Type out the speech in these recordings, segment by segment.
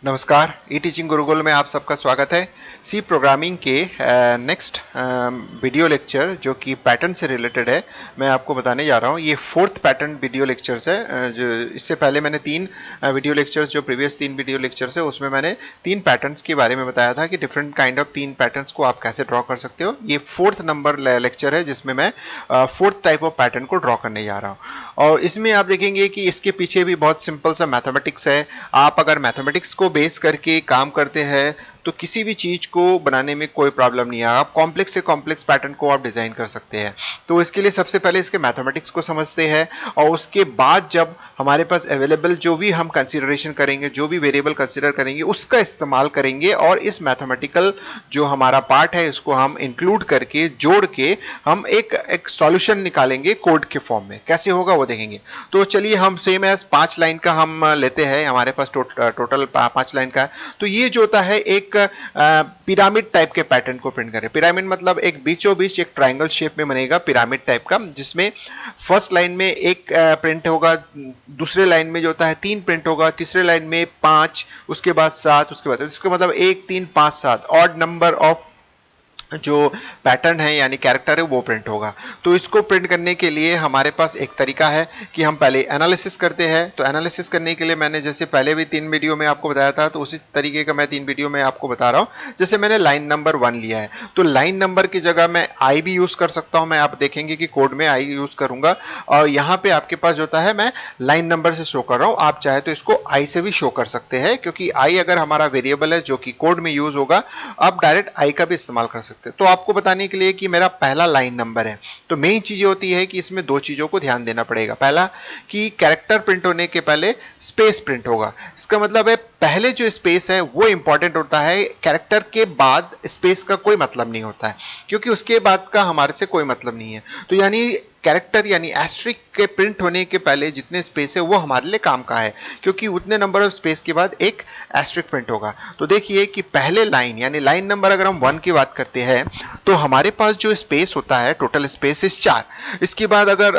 नमस्कार, ई टीचिंग गुरुकुल में आप सबका स्वागत है। सी प्रोग्रामिंग के नेक्स्ट वीडियो लेक्चर जो कि पैटर्न से रिलेटेड है, मैं आपको बताने जा रहा हूँ। ये फोर्थ पैटर्न वीडियो लेक्चर्स है। जो इससे पहले मैंने तीन वीडियो लेक्चर्स, जो प्रीवियस तीन वीडियो लेक्चर्स है, उसमें मैंने तीन पैटर्न्स के बारे में बताया था कि डिफरेंट काइंड ऑफ तीन पैटर्न्स को आप कैसे ड्रॉ कर सकते हो। ये फोर्थ नंबर लेक्चर है जिसमें मैं फोर्थ टाइप ऑफ पैटर्न को ड्रॉ करने जा रहा हूँ। और इसमें आप देखेंगे कि इसके पीछे भी बहुत सिंपल सा मैथमेटिक्स है। आप अगर मैथमेटिक्स को बेस करके काम करते हैं तो किसी भी चीज को बनाने में कोई प्रॉब्लम नहीं है। आप कॉम्प्लेक्स से कॉम्प्लेक्स पैटर्न को आप डिजाइन कर सकते हैं। तो इसके लिए सबसे पहले इसके मैथमेटिक्स को समझते हैं और उसके बाद जब हमारे पास अवेलेबल जो भी हम कंसीडरेशन करेंगे, जो भी वेरिएबल कंसीडर करेंगे, उसका इस्तेमाल करेंगे और इस मैथमेटिकल जो हमारा पार्ट है इसको हम इंक्लूड करके जोड़ के हम एक सॉल्यूशन निकालेंगे कोड के फॉर्म में। कैसे होगा वो देखेंगे। तो चलिए हम सेम एज 5 लाइन का हम लेते हैं। हमारे पास टोटल 5 लाइन का है। तो ये जो होता है एक पिरामिड टाइप के पैटर्न को प्रिंट करें। पिरामिड मतलब एक बीचों बीच एक ट्रायंगल शेप में बनेगा पिरामिड टाइप का, जिसमें फर्स्ट लाइन में एक प्रिंट होगा, दूसरे लाइन में जो होता है 3 प्रिंट होगा, तीसरे लाइन में 5, उसके बाद 7, उसके बाद इसका मतलब 1 3 5 7 ऑड नंबर ऑफ जो पैटर्न है यानी कैरेक्टर है वो प्रिंट होगा। तो इसको प्रिंट करने के लिए हमारे पास एक तरीका है कि हम पहले एनालिसिस करते हैं। तो एनालिसिस करने के लिए मैंने जैसे पहले भी 3 वीडियो में आपको बताया था, तो उसी तरीके का मैं 3 वीडियो में आपको बता रहा हूं। जैसे मैंने लाइन नंबर 1 लिया है, तो लाइन नंबर की जगह मैं आई भी यूज कर सकता हूं। मैं आप देखेंगे कि कोड में आई यूज करूंगा और यहां पे आपके पास जो होता है मैं लाइन नंबर से शो कर रहा हूं। आप चाहे तो इसको आई से भी शो कर सकते हैं, क्योंकि आई अगर हमारा वेरिएबल है जो कि कोड में यूज होगा, आप डायरेक्ट आई का भी इस्तेमाल कर सकते हैं। तो आपको बताने के लिए कि मेरा पहला लाइन नंबर है, तो मेन चीज होती है कि इसमें दो चीजों को ध्यान देना पड़ेगा। पहला कि कैरेक्टर प्रिंट होने के पहले स्पेस प्रिंट होगा। इसका मतलब है पहले जो स्पेस है वो इंपॉर्टेंट होता है, कैरेक्टर के बाद स्पेस का कोई मतलब नहीं होता है, क्योंकि उसके बाद का हमारे से कोई मतलब नहीं है। तो यानी कैरेक्टर यानी एस्ट्रिक के प्रिंट होने के पहले जितने स्पेस है वो हमारे लिए काम का है, क्योंकि उतने नंबर ऑफ स्पेस के बाद एक एस्ट्रिक प्रिंट होगा। तो देखिए कि पहले लाइन यानी लाइन नंबर अगर हम 1 की बात करते हैं तो हमारे पास जो स्पेस होता है टोटल स्पेस इस 4। इसके बाद अगर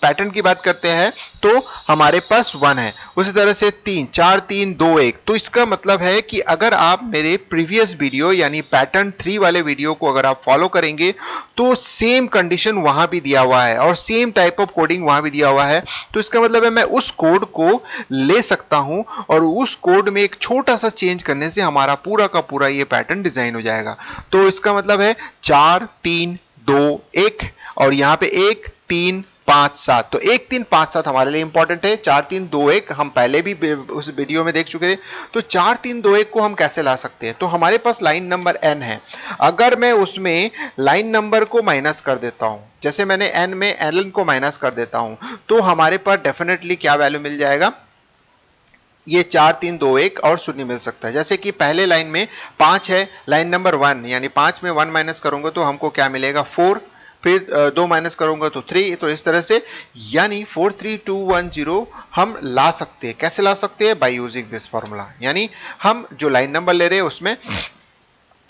पैटर्न की बात करते हैं तो हमारे पास 1 है, उसी तरह से 3 4 3 2 1। तो इसका मतलब है कि अगर आप मेरे प्रीवियस वीडियो यानी पैटर्न 3 वाले वीडियो को अगर आप फॉलो करेंगे तो सेम कंडीशन वहां भी दिया हुआ है और सेम टाइप ऑफ कोडिंग वहां भी दिया हुआ है। तो इसका मतलब है मैं उस कोड को ले सकता हूं और उस कोड में एक छोटा सा चेंज करने से हमारा पूरा का पूरा ये पैटर्न डिजाइन हो जाएगा। तो इसका मतलब है 4 3 2 1 और यहाँ पे 1 3 5 7। तो 1 3 5 7 हमारे लिए इंपॉर्टेंट है। 4 3 2 1 हम पहले भी उस वीडियो में देख चुके थे। तो 4 3 2 1 को हम कैसे ला सकते हैं। तो हमारे पास लाइन नंबर n है, अगर मैं उसमें लाइन नंबर को माइनस कर देता हूं, जैसे मैंने n में ln को माइनस कर देता हूं, तो हमारे पास डेफिनेटली क्या वैल्यू मिल जाएगा, ये 4 3 2 1 और 0 मिल सकता है। जैसे कि पहले लाइन में 5 है, लाइन नंबर 1 यानी 5 में 1 माइनस करूंगा तो हमको क्या मिलेगा 4, फिर 2 माइनस करूंगा तो 3। तो इस तरह से यानी 4 3 2 1 0 हम ला सकते हैं। कैसे ला सकते हैं, बाय यूजिंग दिस फॉर्मूला। यानी हम जो लाइन नंबर ले रहे हैं उसमें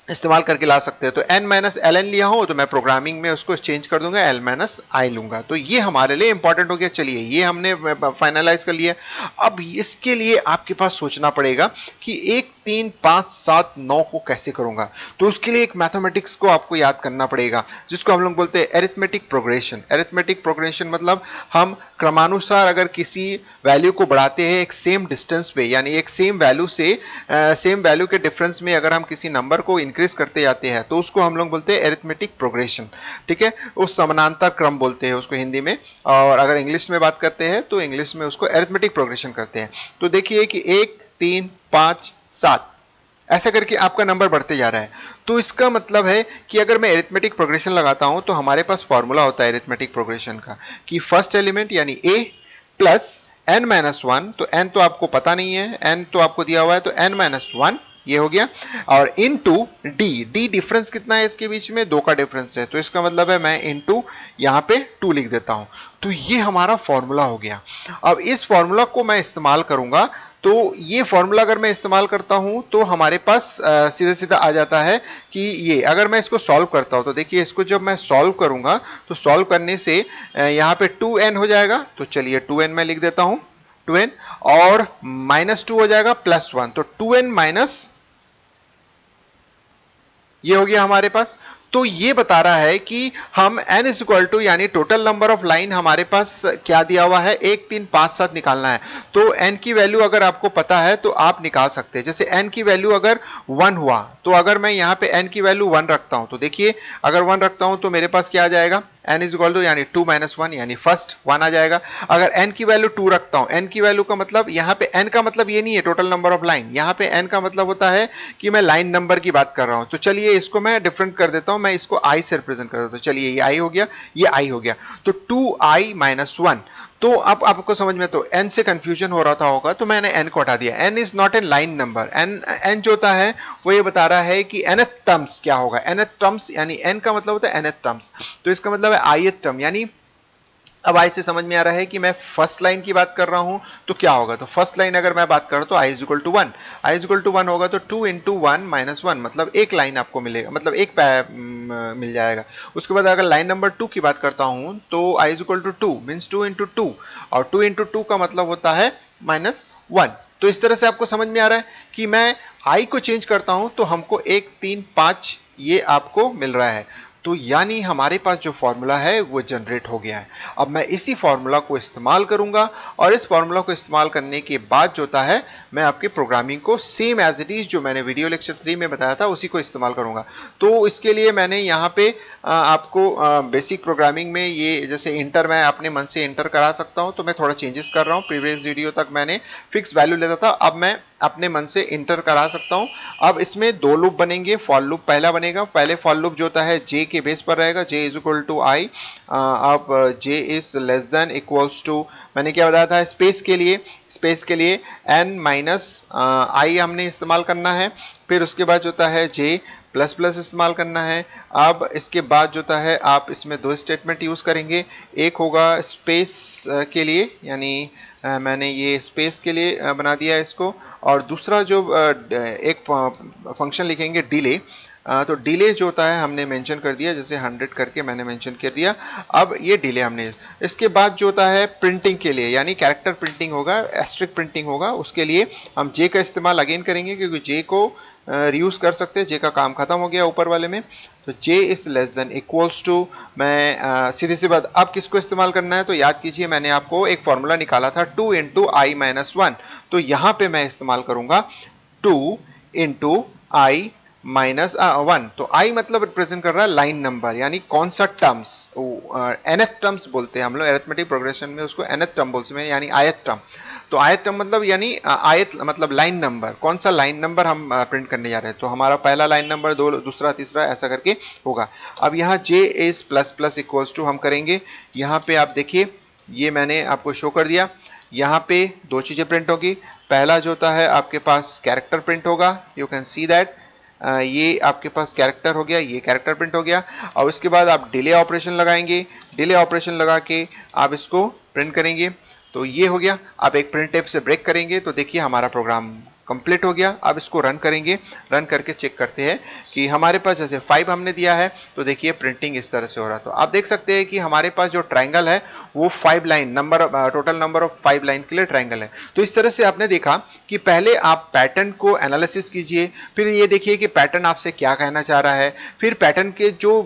इस्तेमाल करके ला सकते हैं। तो n माइनस एल एन लिया हो तो मैं प्रोग्रामिंग में उसको चेंज कर दूंगा, l माइनस आई लूंगा। तो ये हमारे लिए इंपॉर्टेंट हो गया। चलिए ये हमने फाइनलाइज कर लिया। अब इसके लिए आपके पास सोचना पड़ेगा कि 1 3 5 7 9 को कैसे करूंगा। तो उसके लिए एक मैथमेटिक्स को आपको याद करना पड़ेगा, जिसको हम लोग बोलते हैं एरिथमेटिक प्रोग्रेशन। एरिथमेटिक प्रोग्रेशन मतलब हम क्रमानुसार अगर किसी वैल्यू को बढ़ाते हैं एक सेम डिस्टेंस पे, यानी एक सेम वैल्यू से सेम वैल्यू के डिफरेंस में अगर हम किसी नंबर को इंक्रीज करते जाते हैं तो उसको हम लोग बोलते हैं एरिथमेटिक प्रोग्रेशन। ठीक है, उस समानांतर क्रम बोलते हैं उसको हिंदी में, और अगर इंग्लिश में बात करते हैं तो इंग्लिश में उसको एरिथमेटिक प्रोग्रेशन करते हैं। तो देखिए कि 1 3 5 7 ऐसा करके आपका नंबर बढ़ते जा रहा है। तो इसका मतलब है कि अगर मैं एरिथमेटिक प्रोग्रेशन लगाता हूं तो हमारे पास फॉर्मूला होता है एरिथमेटिक प्रोग्रेशन का कि फर्स्ट एलिमेंट यानी a प्लस n माइनस 1। तो n तो आपको पता नहीं है, n तो आपको दिया हुआ है, तो n माइनस 1 ये हो गया, और इनटू डी डिफरेंस कितना है इसके बीच में, 2 का डिफरेंस है। तो इसका मतलब है मैं इनटू यहाँ पे 2 लिख देता हूं। तो ये हमारा फॉर्मूला हो गया। अब इस फॉर्मूला को मैं इस्तेमाल करूंगा, तो ये फॉर्मूला अगर मैं इस्तेमाल करता हूं तो हमारे पास सीधा सीधा आ जाता है कि ये अगर मैं इसको सॉल्व करता हूं तो देखिए इसको जब मैं सॉल्व करूंगा तो सॉल्व करने से यहाँ पे 2n हो जाएगा। तो चलिए 2n मैं लिख देता हूं। 2n, और -2 हो जाएगा +1, तो 2n माइनस, ये हो गया हमारे पास। तो ये बता रहा है कि हम n इज इक्वल टू, यानी टोटल नंबर ऑफ लाइन हमारे पास क्या दिया हुआ है, 1 3 5 7 निकालना है। तो n की वैल्यू अगर आपको पता है तो आप निकाल सकते हैं। जैसे n की वैल्यू अगर 1 हुआ, तो अगर मैं यहाँ पे n की वैल्यू 1 रखता हूं, तो देखिए अगर 1 रखता हूं तो मेरे पास क्या आ जाएगा, n इज इक्वल टू यानी 2 माइनस 1, यानी फर्स्ट 1 आ जाएगा। अगर n की वैल्यू 2 रखता हूं, n की वैल्यू का मतलब, यहाँ पे n का मतलब ये नहीं है टोटल नंबर ऑफ लाइन, यहाँ पे n का मतलब होता है कि मैं लाइन नंबर की बात कर रहा हूं। तो चलिए इसको मैं डिफरेंट कर देता हूं, मैं इसको i से रिप्रेजेंट कर देता हूं। चलिए ये i हो गया, ये i हो गया, तो 2i माइनस 1। तो अब आपको समझ में, तो n से कंफ्यूजन हो रहा था होगा, तो मैंने n को हटा दिया। n is not a line number, n जो होता है वो ये बता रहा है कि nth टर्म्स क्या होगा। nth टर्म्स यानी n का मतलब होता है nth टर्म्स, तो इसका मतलब है ith टर्म। यानी अब आई से समझ में आ रहा है कि मैं फर्स्ट लाइन की बात कर रहा हूं तो क्या होगा। तो फर्स्ट लाइन अगर मैं बात करूं तो i is equal to 1, i is equal to 1 होगा तो 2 इंटू 1 माइनस 1, मतलब एक लाइन आपको मिलेगा, मतलब एक मिल जाएगा। उसके बाद अगर लाइन नंबर 2 की बात करता हूं तो i is equal to 2 means 2 into 2, और 2 इंटू 2 का मतलब होता है -1। तो इस तरह से आपको समझ में आ रहा है कि मैं i को चेंज करता हूं तो हमको 1 3 5 ये आपको मिल रहा है। तो यानी हमारे पास जो फॉर्मूला है वो जनरेट हो गया है। अब मैं इसी फॉर्मूला को इस्तेमाल करूंगा, और इस फॉर्मूला को इस्तेमाल करने के बाद जो होता है, मैं आपके प्रोग्रामिंग को सेम एज इट इज जो मैंने वीडियो लेक्चर 3 में बताया था उसी को इस्तेमाल करूंगा। तो इसके लिए मैंने यहाँ पे आपको बेसिक प्रोग्रामिंग में ये जैसे इंटर मैं अपने मन से इंटर करा सकता हूँ, तो मैं थोड़ा चेंजेस कर रहा हूँ। प्रीवियस वीडियो तक मैंने फिक्स वैल्यू लेता था, अब मैं अपने मन से इंटर करा सकता हूं। अब इसमें दो लूप बनेंगे। फॉर लूप पहला बनेगा, पहले फॉर लूप जो होता है j के बेस पर रहेगा, j is equal to i. अब j is less than equals to, मैंने क्या बताया था, स्पेस के लिए n माइनस आई हमने इस्तेमाल करना है। फिर उसके बाद जो होता है j प्लस प्लस इस्तेमाल करना है। अब इसके बाद जो होता है आप इसमें दो स्टेटमेंट यूज करेंगे, एक होगा स्पेस के लिए, यानी मैंने ये स्पेस के लिए बना दिया है इसको, और दूसरा जो एक फंक्शन लिखेंगे डिले। तो डिले जो होता है हमने मेंशन कर दिया, जैसे 100 करके मैंने मेंशन कर दिया। अब ये डिले हमने, इसके बाद जो होता है प्रिंटिंग के लिए, यानी कैरेक्टर प्रिंटिंग होगा, एस्ट्रिक प्रिंटिंग होगा, उसके लिए हम जे का इस्तेमाल अगेन करेंगे, क्योंकि जे को रीयूज कर सकते हैं, जे का काम खत्म हो गया ऊपर वाले में। तो j is less than equals to, मैं सीधी सी बात, अब किसको इस्तेमाल करना है, तो याद कीजिए मैंने आपको एक फॉर्मूला निकाला था 2 इंटू आई माइनस 1, तो यहां पे मैं इस्तेमाल करूंगा 2 इंटू आई माइनस 1। तो आई मतलब रिप्रेजेंट कर रहा है लाइन नंबर, यानी कौन सा टर्म्स, nth टर्म्स बोलते हैं हम लोग अरिथमेटिक प्रोग्रेशन में, उसको nth टर्म बोलते हैं, यानी आयत टर्म। तो आयत टर्म मतलब यानी आयत मतलब लाइन नंबर, कौन सा लाइन नंबर हम प्रिंट करने जा रहे हैं। तो हमारा पहला लाइन नंबर, दो दूसरा तीसरा ऐसा करके होगा। अब यहाँ j is plus plus equals to हम करेंगे, यहाँ पे आप देखिए ये मैंने आपको शो कर दिया। यहाँ पे दो चीजें प्रिंट होगी, पहला जो होता है आपके पास कैरेक्टर प्रिंट होगा, यू कैन सी दैट, ये आपके पास कैरेक्टर हो गया, ये कैरेक्टर प्रिंट हो गया। और उसके बाद आप डिले ऑपरेशन लगाएंगे, डिले ऑपरेशन लगा के आप इसको प्रिंट करेंगे, तो ये हो गया। अब एक प्रिंट टेप से ब्रेक करेंगे तो देखिए हमारा प्रोग्राम कंप्लीट हो गया। अब इसको रन करेंगे, रन करके चेक करते हैं कि हमारे पास जैसे 5 हमने दिया है, तो देखिए प्रिंटिंग इस तरह से हो रहा है। तो आप देख सकते हैं कि हमारे पास जो ट्रायंगल है वो 5 line number, total number of 5 line के लिए ट्रायंगल है। तो इस तरह से आपने देखा कि पहले आप पैटर्न को एनालिसिस कीजिए, फिर ये देखिए कि पैटर्न आपसे क्या कहना चाह रहा है, फिर पैटर्न के जो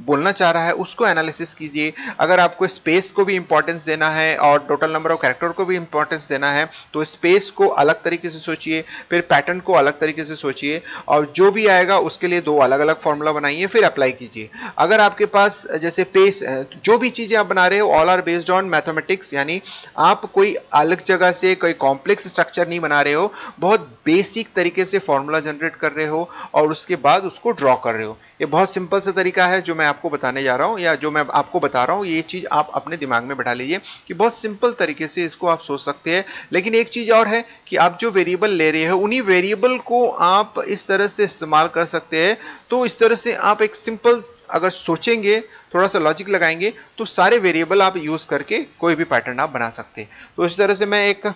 बोलना चाह रहा है उसको एनालिसिस कीजिए। अगर आपको स्पेस को भी इंपॉर्टेंस देना है और टोटल नंबर ऑफ कैरेक्टर को भी इंपॉर्टेंस देना है, तो स्पेस को अलग तरीके से सोचिए, फिर पैटर्न को अलग तरीके से सोचिए, और जो भी आएगा उसके लिए दो अलग अलग फॉर्मूला बनाइए, फिर अप्लाई कीजिए। अगर आपके पास जैसे पेस, जो भी चीजें आप बना रहे हो all are based on mathematics, यानी आप कोई अलग जगह से कोई कॉम्प्लेक्स स्ट्रक्चर नहीं बना रहे हो, बहुत बेसिक तरीके से फॉर्मूला जनरेट कर रहे हो और उसके बाद उसको ड्रॉ कर रहे हो। ये बहुत सिंपल सा तरीका है जो मैं आपको बताने जा रहा हूं, या जो मैं आपको बता रहा हूं, ये चीज आप अपने दिमाग में बैठा लीजिए कि बहुत सिंपल तरीके से इसको आप सोच सकते हैं। लेकिन एक चीज और है कि आप जो वेरिएबल ले रहे हो उन्हीं वेरिएबल को आप इस तरह से इस्तेमाल कर सकते हैं। तो इस तरह से आप एक सिंपल अगर सोचेंगे, थोड़ा सा लॉजिक लगाएंगे, तो सारे वेरिएबल आप यूज करके कोई भी पैटर्न आप बना सकते हैं। तो इस तरह से मैं एक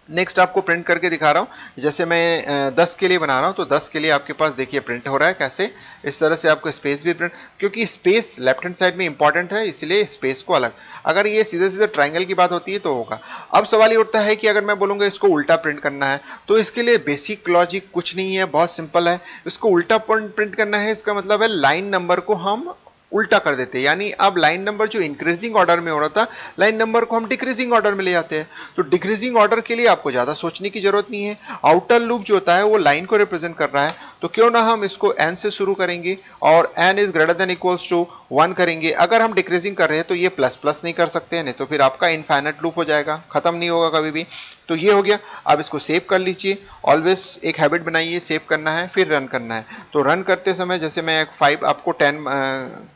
नेक्स्ट आपको प्रिंट करके दिखा रहा हूँ। जैसे मैं 10 के लिए बना रहा हूँ, तो 10 के लिए आपके पास देखिए प्रिंट हो रहा है कैसे, इस तरह से आपको स्पेस भी प्रिंट, क्योंकि स्पेस लेफ्ट हैंड साइड में इंपॉर्टेंट है, इसलिए स्पेस को अलग। अगर ये सीधे सीधे ट्राइंगल की बात होती है तो होगा। अब सवाल ये उठता है कि अगर मैं बोलूँगा इसको उल्टा प्रिंट करना है, तो इसके लिए बेसिक लॉजिक कुछ नहीं है, बहुत सिंपल है। इसको उल्टा प्रिंट करना है, इसका मतलब है लाइन नंबर को हम उल्टा कर देते हैं, यानी अब लाइन नंबर जो इंक्रीजिंग ऑर्डर में हो रहा था, लाइन नंबर को हम डिक्रीजिंग ऑर्डर में ले जाते हैं। तो डिक्रीजिंग ऑर्डर के लिए आपको ज्यादा सोचने की जरूरत नहीं है। आउटर लूप जो होता है वो लाइन को रिप्रेजेंट कर रहा है, तो क्यों ना हम इसको n से शुरू करेंगे और n is greater than equals to 1 करेंगे। अगर हम डिक्रीजिंग कर रहे हैं तो ये प्लस प्लस नहीं कर सकते हैं, नहीं तो फिर आपका इनफाइनाइट लूप हो जाएगा, खत्म नहीं होगा कभी भी। तो ये हो गया। अब इसको सेव कर लीजिए, ऑलवेज एक हैबिट बनाइए, सेव करना है फिर रन करना है। तो रन करते समय जैसे मैं 5 आपको 10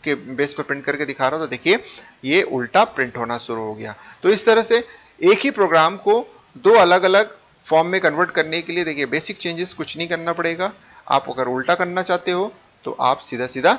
के बेस पर प्रिंट करके दिखा रहा हूँ, तो देखिए ये उल्टा प्रिंट होना शुरू हो गया। तो इस तरह से एक ही प्रोग्राम को दो अलग अलग फॉर्म में कन्वर्ट करने के लिए देखिए बेसिक चेंजेस कुछ नहीं करना पड़ेगा। आप अगर उल्टा करना चाहते हो तो आप सीधा सीधा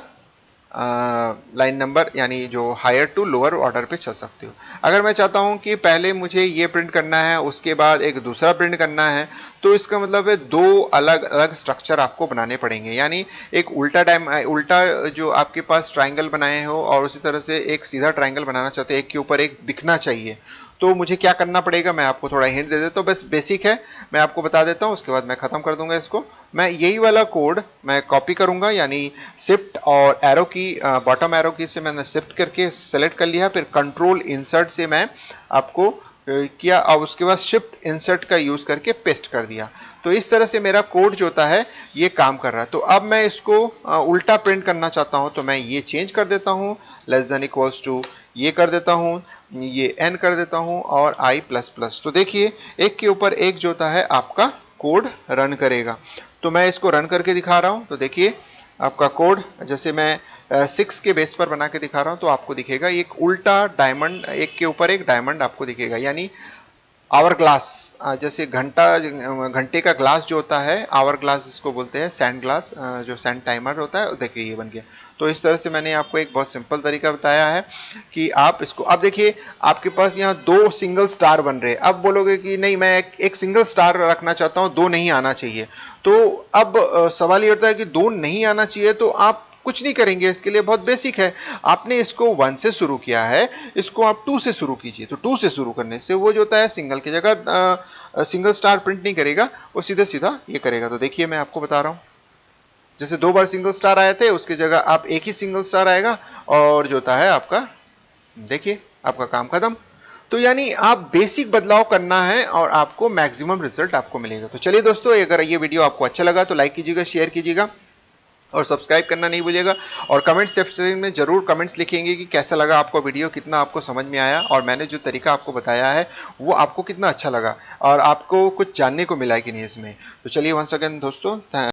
लाइन नंबर यानी जो हायर टू लोअर ऑर्डर पे चल सकते हो। अगर मैं चाहता हूं कि पहले मुझे ये प्रिंट करना है उसके बाद एक दूसरा प्रिंट करना है, तो इसका मतलब है दो अलग अलग स्ट्रक्चर आपको बनाने पड़ेंगे। यानी एक उल्टा जो आपके पास ट्राइंगल बनाए हो और उसी तरह से एक सीधा ट्राइंगल बनाना चाहते हो, एक के ऊपर एक दिखना चाहिए, तो मुझे क्या करना पड़ेगा, मैं आपको थोड़ा हिंट दे देता हूँ, बस बेसिक है, मैं आपको बता देता हूँ, उसके बाद मैं खत्म कर दूंगा इसको। मैं यही वाला कोड मैं कॉपी करूंगा, यानी शिफ्ट और एरो की बॉटम एरो की से मैंने शिफ्ट करके सेलेक्ट कर लिया, फिर कंट्रोल इंसर्ट से मैं आपको किया और उसके बाद शिफ्ट इंसर्ट का यूज करके पेस्ट कर दिया। तो इस तरह से मेरा कोड जो होता है ये काम कर रहा है। तो अब मैं इसको उल्टा प्रिंट करना चाहता हूं, तो मैं ये चेंज कर देता हूं, लेस देन इक्वल्स टू ये कर देता हूं, ये n कर देता हूं और i प्लस प्लस। तो देखिए एक के ऊपर एक जो होता है आपका कोड रन करेगा। तो मैं इसको रन करके दिखा रहा हूं, तो देखिए आपका कोड जैसे मैं 6 के बेस पर बना के दिखा रहा हूं, तो आपको दिखेगा एक उल्टा डायमंड, एक के ऊपर एक डायमंड आपको दिखेगा, यानी आवर ग्लास, जैसे घंटे का ग्लास जो होता है, आवर ग्लास जिसको बोलते हैं, सैंड ग्लास, जो सैंड टाइमर होता है, देखिए ये बन गया। तो इस तरह से मैंने आपको एक बहुत सिंपल तरीका बताया है कि आप इसको, अब देखिए आपके पास यहाँ दो सिंगल स्टार बन रहे हैं। अब बोलोगे कि नहीं मैं एक सिंगल स्टार रखना चाहता हूँ, दो नहीं आना चाहिए। तो अब सवाल ये होता है कि दो नहीं आना चाहिए, तो आप कुछ नहीं करेंगे, इसके लिए बहुत बेसिक है। आपने इसको 1 से शुरू किया है, इसको आप 2 से शुरू कीजिए। तो 2 से शुरू करने से वो जो होता है सिंगल की जगह सिंगल स्टार प्रिंट नहीं करेगा, वो सीधे सीधा ये करेगा। तो देखिए मैं आपको बता रहा हूं, जैसे 2 बार सिंगल स्टार आए थे उसकी जगह आप एक ही सिंगल स्टार आएगा और जो होता है आपका, देखिए आपका काम खत्म। तो यानी आप बेसिक बदलाव करना है और आपको मैक्सिमम रिजल्ट आपको मिलेगा। तो चलिए दोस्तों, अगर ये वीडियो आपको अच्छा लगा तो लाइक कीजिएगा, शेयर कीजिएगा और सब्सक्राइब करना नहीं भूलिएगा। और कमेंट सेक्शन में जरूर कमेंट्स लिखेंगे कि कैसा लगा आपको वीडियो, कितना आपको समझ में आया और मैंने जो तरीका आपको बताया है वो आपको कितना अच्छा लगा और आपको कुछ जानने को मिला है कि नहीं इसमें। तो चलिए वंस अगेन दोस्तों,